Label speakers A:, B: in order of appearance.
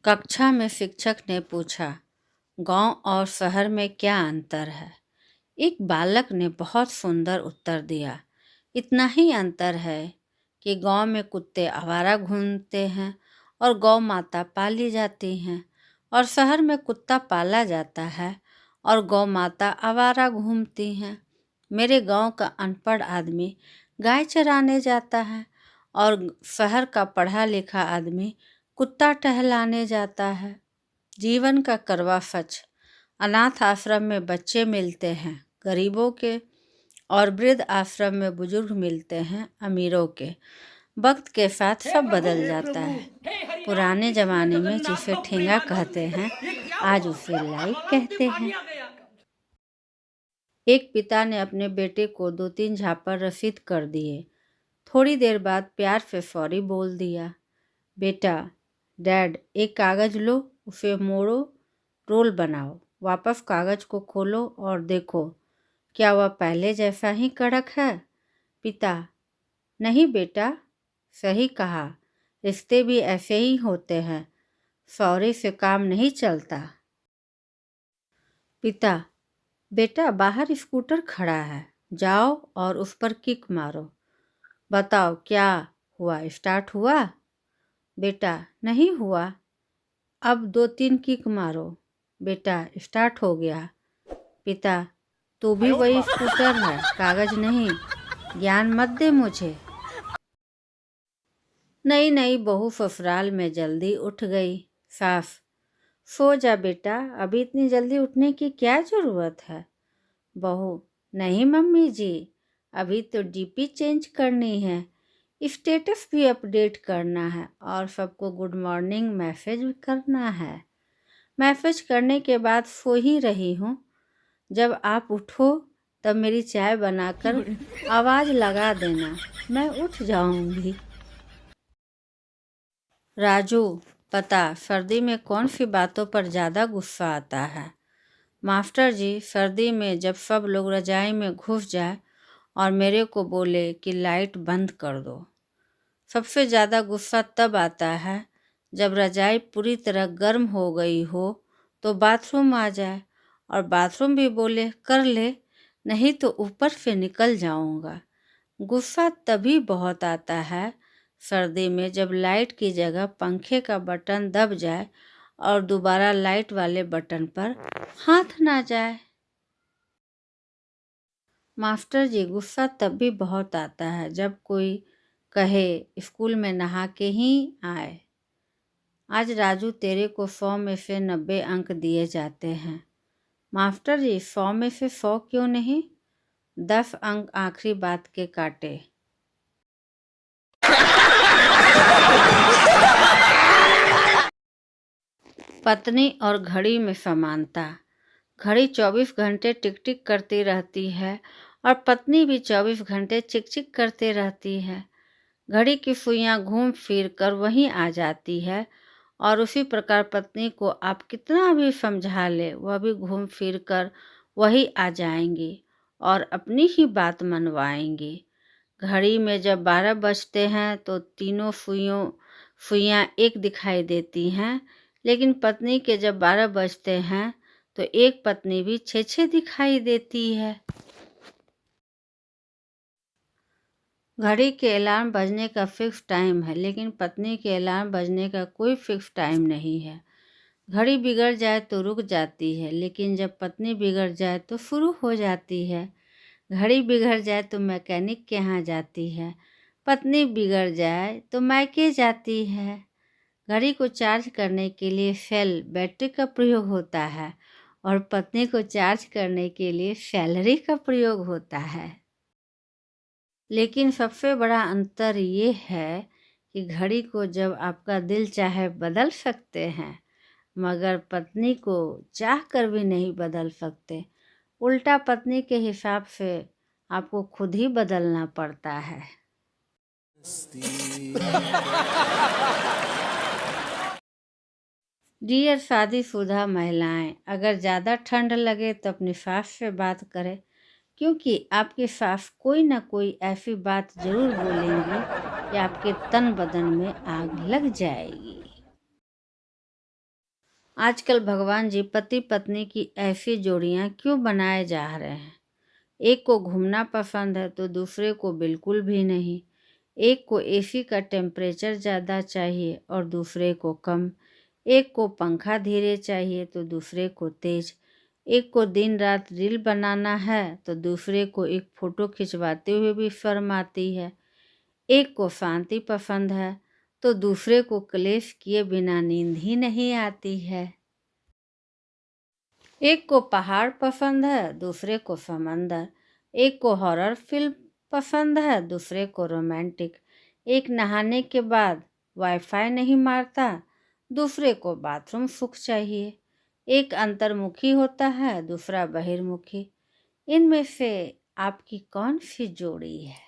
A: कक्षा में शिक्षक ने पूछा, गांव और शहर में क्या अंतर है। एक बालक ने बहुत सुंदर उत्तर दिया, इतना ही अंतर है कि गांव में कुत्ते आवारा घूमते हैं और गौ माता पाली जाती हैं, और शहर में कुत्ता पाला जाता है और गौ माता आवारा घूमती हैं। मेरे गांव का अनपढ़ आदमी गाय चराने जाता है और शहर का पढ़ा लिखा आदमी कुत्ता टहलाने जाता है। जीवन का कड़वा सच, अनाथ आश्रम में बच्चे मिलते हैं गरीबों के और वृद्ध आश्रम में बुजुर्ग मिलते हैं अमीरों के। वक्त के साथ सब बदल जाता है। पुराने ज़माने में जिसे ठेंगा कहते हैं, आज उसे लाइक कहते हैं। एक पिता ने अपने बेटे को 2-3 झापड़ रसीद कर दिए। थोड़ी देर बाद प्यार से सॉरी बोल दिया। बेटा, डैड, एक कागज़ लो, उसे मोड़ो, रोल बनाओ, वापस कागज़ को खोलो और देखो क्या वह पहले जैसा ही कड़क है। पिता, नहीं बेटा, सही कहा, रिश्ते भी ऐसे ही होते हैं, सॉरी से काम नहीं चलता। पिता, बेटा, बाहर स्कूटर खड़ा है, जाओ और उस पर किक मारो, बताओ क्या हुआ, स्टार्ट हुआ। बेटा, नहीं हुआ। अब 2-3 किक मारो। बेटा, स्टार्ट हो गया। पिता, तू भी वही स्कूटर है, कागज नहीं, ज्ञान मत दे मुझे। नई नई बहू ससुराल में जल्दी उठ गई। सास, सो जा बेटा, अभी इतनी जल्दी उठने की क्या ज़रूरत है। बहू, नहीं मम्मी जी, अभी तो डीपी चेंज करनी है, स्टेटस भी अपडेट करना है और सबको गुड मॉर्निंग मैसेज भी करना है। मैसेज करने के बाद सो ही रही हूँ, जब आप उठो तब मेरी चाय बनाकर आवाज़ लगा देना, मैं उठ जाऊंगी। राजू, पता सर्दी में कौन सी बातों पर ज़्यादा गुस्सा आता है। मास्टर जी, सर्दी में जब सब लोग रजाई में घुस जाए और मेरे को बोले कि लाइट बंद कर दो। सबसे ज़्यादा गुस्सा तब आता है जब रजाई पूरी तरह गर्म हो गई हो तो बाथरूम आ जाए और बाथरूम भी बोले कर ले, नहीं तो ऊपर से निकल जाऊंगा। गुस्सा तभी बहुत आता है सर्दी में जब लाइट की जगह पंखे का बटन दब जाए और दोबारा लाइट वाले बटन पर हाथ ना जाए। मास्टर जी, गुस्सा तब भी बहुत आता है जब कोई कहे स्कूल में नहा के ही आए। आज राजू, तेरे को 100 में से 90 अंक दिए जाते हैं। मास्टर जी, 100 में से 100 क्यों नहीं, 10 अंक आखिरी बात के काटे। पत्नी और घड़ी में समानता। घड़ी 24 घंटे टिक टिक करती रहती है और पत्नी भी 24 घंटे चिक चिक करती रहती है। घड़ी की सुइयां घूम फिर कर वहीं आ जाती है और उसी प्रकार पत्नी को आप कितना भी समझा ले वह भी घूम फिर कर वही आ जाएंगी और अपनी ही बात मनवाएंगी। घड़ी में जब 12 बजते हैं तो तीनों सुइयां एक दिखाई देती हैं, लेकिन पत्नी के जब 12 बजते हैं तो एक पत्नी भी 6-6 दिखाई देती है। घड़ी के अलार्म बजने का फिक्स टाइम है, लेकिन पत्नी के अलार्म बजने का कोई फिक्स टाइम नहीं है। घड़ी बिगड़ जाए तो रुक जाती है, लेकिन जब पत्नी बिगड़ जाए तो शुरू हो जाती है। घड़ी बिगड़ जाए तो मैकेनिक के यहाँ जाती है, पत्नी बिगड़ जाए तो मायके जाती है। घड़ी को चार्ज करने के लिए सेल बैटरी का प्रयोग होता है और पत्नी को चार्ज करने के लिए सैलरी का प्रयोग होता है। लेकिन सबसे बड़ा अंतर ये है कि घड़ी को जब आपका दिल चाहे बदल सकते हैं, मगर पत्नी को चाह कर भी नहीं बदल सकते। उल्टा पत्नी के हिसाब से आपको खुद ही बदलना पड़ता है। डियर शादीशुदा महिलाएं, अगर ज़्यादा ठंड लगे तो अपनी सास से बात करें, क्योंकि आपकी सास कोई ना कोई ऐसी बात ज़रूर बोलेंगी कि आपके तन बदन में आग लग जाएगी। आजकल भगवान जी पति पत्नी की ऐसी जोड़ियां क्यों बनाए जा रहे हैं? एक को घूमना पसंद है तो दूसरे को बिल्कुल भी नहीं। एक को एसी का टेम्परेचर ज़्यादा चाहिए और दूसरे को कम। एक को पंखा धीरे चाहिए तो दूसरे को तेज। एक को दिन रात रील बनाना है तो दूसरे को एक फ़ोटो खिंचवाते हुए भी शर्म आती है। एक को शांति पसंद है तो दूसरे को क्लेश किए बिना नींद ही नहीं आती है। एक को पहाड़ पसंद है, दूसरे को समंदर। एक को हॉरर फिल्म पसंद है, दूसरे को रोमांटिक। एक नहाने के बाद वाईफाई नहीं मारता, दूसरे को बाथरूम सुख चाहिए। एक अंतर्मुखी होता है, दूसरा बहिर्मुखी। इनमें से आपकी कौन सी जोड़ी है?